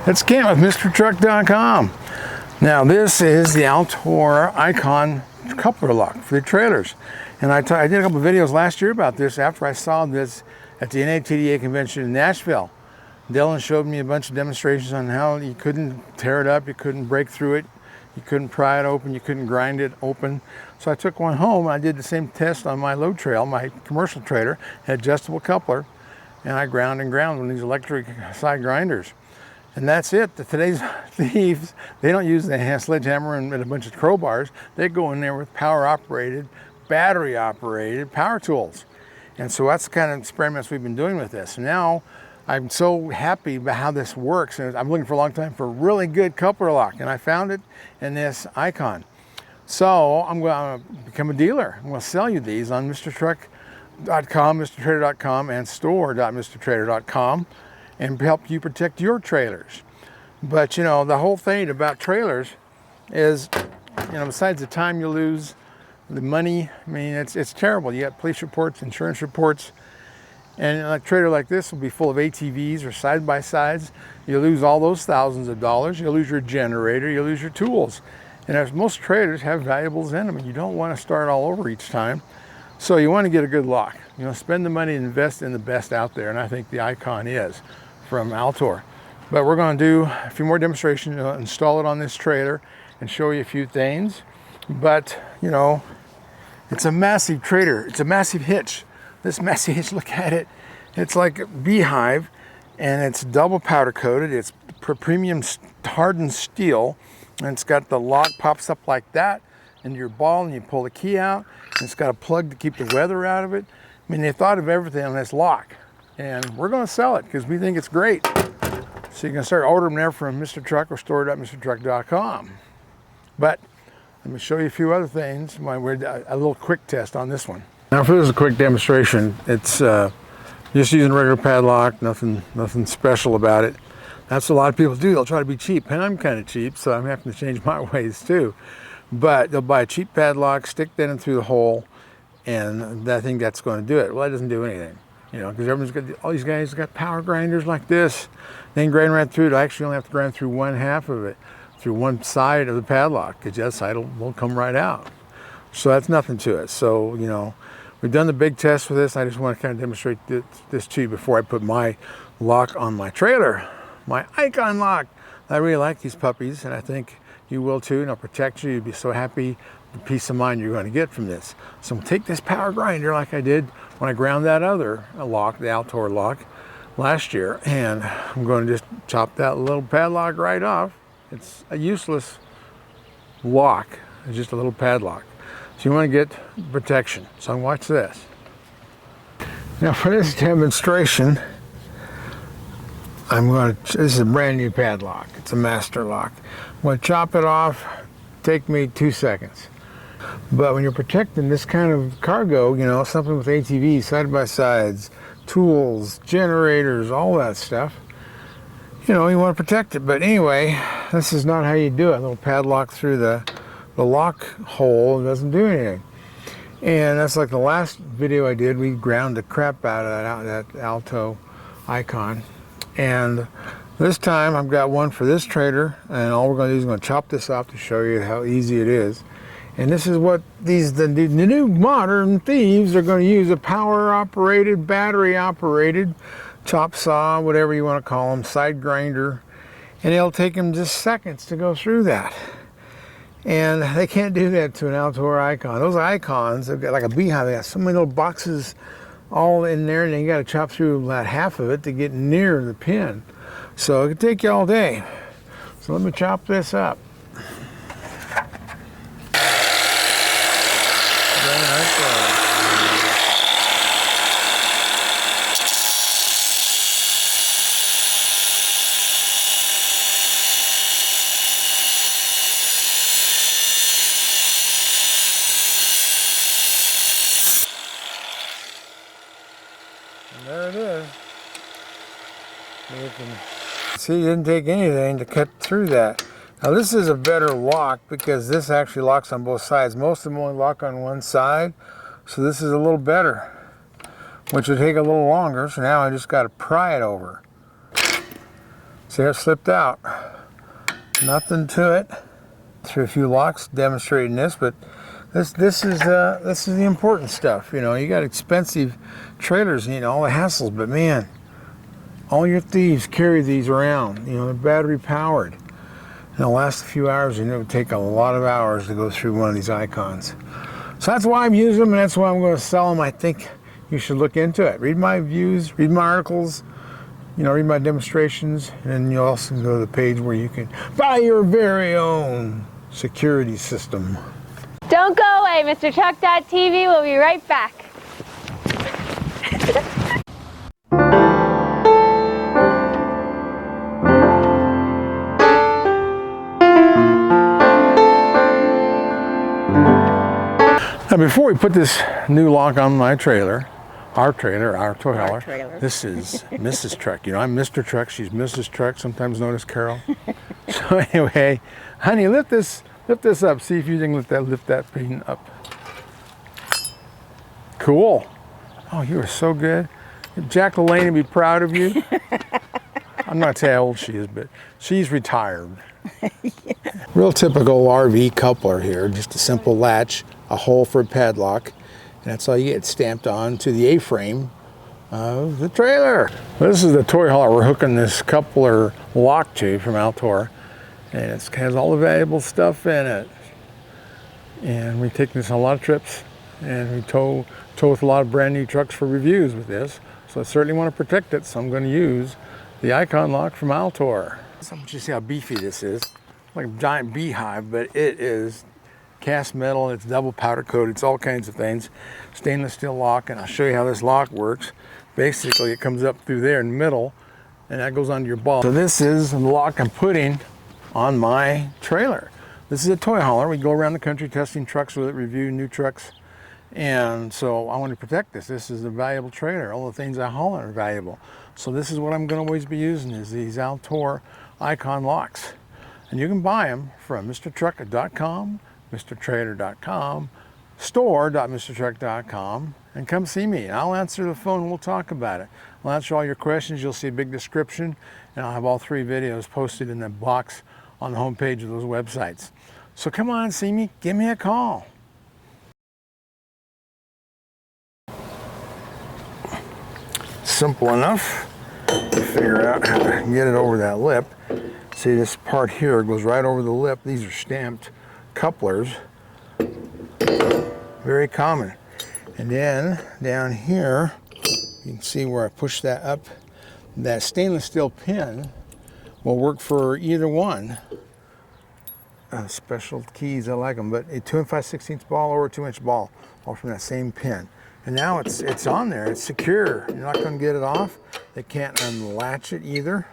It's Kent with MrTruck.com. Now this is the Altor Icon coupler lock for the trailers. And I did a couple of videos last year about this after I saw this at the NATDA convention in Nashville. Dylan showed me a bunch of demonstrations on how you couldn't tear it up, you couldn't break through it, you couldn't pry it open, you couldn't grind it open. So I took one home, I did the same test on my load trail, my commercial trailer, had adjustable coupler, and I ground and ground with these electric side grinders. And that's it. Today's thieves, they don't use the sledgehammer and a bunch of crowbars. They go in there with power operated, battery operated power tools. And so that's the kind of experiments we've been doing with this. Now, I'm so happy about how this works. And I'm looking for a long time for a really good coupler lock. And I found it in this Icon. So I'm going to become a dealer. I'm going to sell you these on MrTruck.com, MrTrader.com, and store.MrTrader.com. and help you protect your trailers. But you know, the whole thing about trailers is, you know, besides the time you lose, the money, I mean, it's terrible. You got police reports, insurance reports, and a trailer like this will be full of ATVs or side-by-sides. You lose all those thousands of dollars. You lose your generator, you lose your tools. And as most trailers have valuables in them, and you don't want to start all over each time. So you want to get a good lock. You know, spend the money and invest in the best out there, and I think the Icon is from Altor. But we're going to do a few more demonstrations, install it on this trailer and show you a few things. But you know, it's a massive trailer, it's a massive hitch. This massive hitch, look at it, it's like a beehive, and it's double powder coated, it's premium hardened steel, and it's got the lock pops up like that into your ball, and you pull the key out, and it's got a plug to keep the weather out of it. I mean, they thought of everything on this lock. And we're going to sell it because we think it's great. So you can start ordering there from Mr. Truck or store.MrTruck.com. But let me show you a few other things. A little quick test on this one. Now, for this a quick demonstration, it's just using a regular padlock, nothing special about it. That's what a lot of people do. They'll try to be cheap, and I'm kind of cheap, so I'm having to change my ways too. But they'll buy a cheap padlock, stick that in through the hole, and I think that's going to do it. Well, that doesn't do anything. You know, because everyone's got, all these guys got power grinders like this. They can grind right through it. I actually only have to grind through one half of it, through one side of the padlock, because the other side will come right out. So that's nothing to it. So, you know, we've done the big test for this. I just want to kind of demonstrate this to you before I put my lock on my trailer, my Icon lock. I really like these puppies, and I think you will too, and I'll protect you. You'll be so happy, the peace of mind you're going to get from this. So take this power grinder like I did when I ground that other lock, the Altor lock, last year, and I'm going to just chop that little padlock right off. It's a useless lock. It's just a little padlock. So you want to get protection. So watch this. Now for this demonstration, this is a brand new padlock. It's a master lock. I'm going to chop it off, take me 2 seconds. But when you're protecting this kind of cargo, you know, something with ATVs, side-by-sides, tools, generators, all that stuff, you know, you want to protect it. But anyway, this is not how you do it. A little padlock through the lock hole doesn't do anything. And that's like the last video I did. We ground the crap out of that Altor Icon. And this time I've got one for this trailer, and all we're going to do is going to chop this off to show you how easy it is. And this is what the new modern thieves are going to use: a power-operated, battery-operated chop saw, whatever you want to call them, side grinder. And it'll take them just seconds to go through that. And they can't do that to an Altor Icon. Those Icons, they've got like a beehive. They got so many little boxes all in there, and you got to chop through about half of it to get near the pin. So it could take you all day. So let me chop this up. And there it is. You can see it didn't take anything to cut through that. Now this is a better lock because this actually locks on both sides. Most of them only lock on one side, so this is a little better, which would take a little longer. So now I just got to pry it over. See, it slipped out. Nothing to it. Through a few locks demonstrating this, but this is the important stuff. You know, you got expensive trailers, you know, all the hassles, but man, all your thieves carry these around. You know, they're battery powered. And it'll last a few hours, and it would take a lot of hours to go through one of these icons. So that's why I'm using them, and that's why I'm going to sell them. I think you should look into it. Read my reviews, read my articles, you know, read my demonstrations, and then you'll also go to the page where you can buy your very own security system. Don't go away, MrTruck.tv. We'll be right back. Now, before we put this new lock on my trailer, our toy hauler, this is Mrs. Truck. You know, I'm Mr. Truck, she's Mrs. Truck, sometimes known as Carol. So anyway, honey, lift this up. See if you can lift that thing up. Cool. Oh, you are so good. Jack LaLanne would be proud of you. I'm not saying how old she is, but she's retired. Yeah. Real typical RV coupler here, just a simple latch, a hole for a padlock, and that's all you get stamped on to the A-frame of the trailer. This is the toy hauler we're hooking this coupler lock to from Altor, and it has all the valuable stuff in it. And we take this on a lot of trips, and we tow with a lot of brand new trucks for reviews with this, so I certainly want to protect it, so I'm going to use the icon lock from Altor. So you see how beefy this is, like a giant beehive, but it is cast metal, it's double powder coated, it's all kinds of things. Stainless steel lock, and I'll show you how this lock works. Basically, it comes up through there in the middle, and that goes onto your ball. So this is the lock I'm putting on my trailer. This is a toy hauler. We go around the country testing trucks with it, reviewing new trucks. And so I want to protect this. This is a valuable trailer. All the things I haul are valuable. So this is what I'm going to always be using, is these Altor icon locks. And you can buy them from MrTruck.com, MrTrailer.com, store.MrTruck.com, and come see me. And I'll answer the phone and we'll talk about it. I'll answer all your questions. You'll see a big description, and I'll have all 3 videos posted in the box on the homepage of those websites. So come on, see me, give me a call. Simple enough to figure out how to get it over that lip. See, this part here goes right over the lip. These are stamped couplers, very common. And then down here, you can see where I push that up. That stainless steel pin will work for either one. Special keys, I like them, but a 2 5/16 ball or a 2-inch ball, all from that same pin. And now it's on there, it's secure. You're not going to get it off. They can't unlatch it either,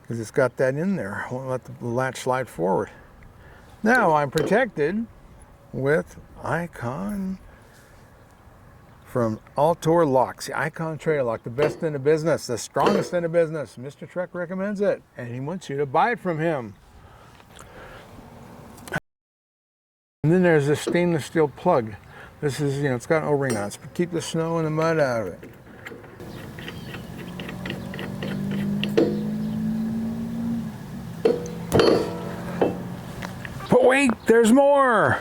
because it's got that in there. I won't let the latch slide forward. Now I'm protected with Icon from Altor Locks, the Icon trailer lock, the best in the business, the strongest in the business. Mr. Truck recommends it, and he wants you to buy it from him. And then there's this stainless steel plug. This is, you know, it's got an O-ring on it, but keep the snow and the mud out of it. But wait, there's more.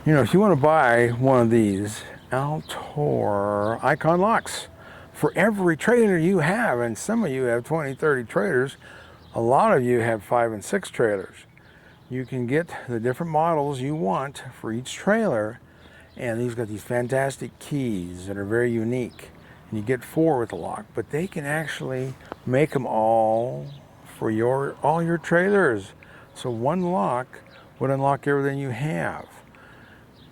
You know, if you want to buy one of these Altor icon locks for every trailer you have, and some of you have 20, 30 trailers, a lot of you have 5 and 6 trailers. You can get the different models you want for each trailer, and these got these fantastic keys that are very unique. And you get 4 with the lock, but they can actually make them all for all your trailers. So one lock would unlock everything you have.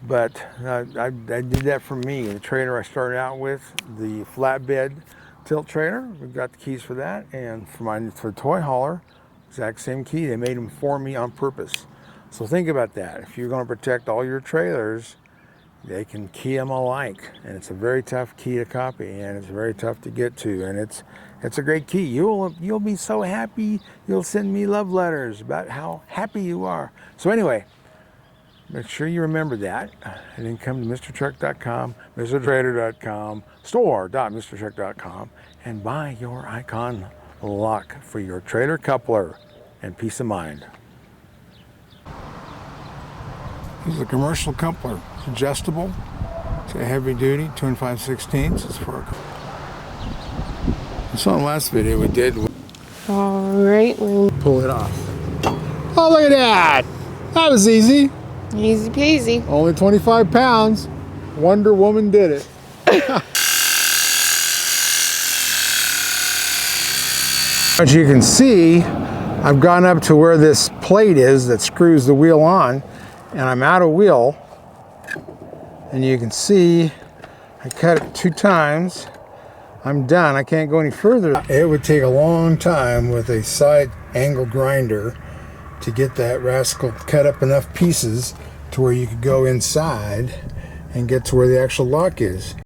But I did that for me. The trailer I started out with, the flatbed tilt trailer, we've got the keys for that, and for the toy hauler, exact same key. They made them for me on purpose. So think about that. If you're going to protect all your trailers, they can key them alike, and it's a very tough key to copy, and it's very tough to get to, and it's a great key. You'll be so happy. You'll send me love letters about how happy you are. So anyway, make sure you remember that, and then come to MrTruck.com, MrTrailer.com, store.MrTruck.com, and buy your Icon lock for your trailer coupler and peace of mind. This is a commercial coupler. It's adjustable. It's a heavy duty, 2 5/16. It's for I saw in the last video we did. All right, we'll Pull it off. Oh, look at that! That was easy. easy peasy. Only 25 pounds. Wonder Woman did it. As you can see, I've gone up to where this plate is that screws the wheel on, and I'm out of wheel. And you can see I cut it 2 times. I'm done. I can't go any further. It would take a long time with a side angle grinder to get that rascal cut up enough pieces to where you could go inside and get to where the actual lock is.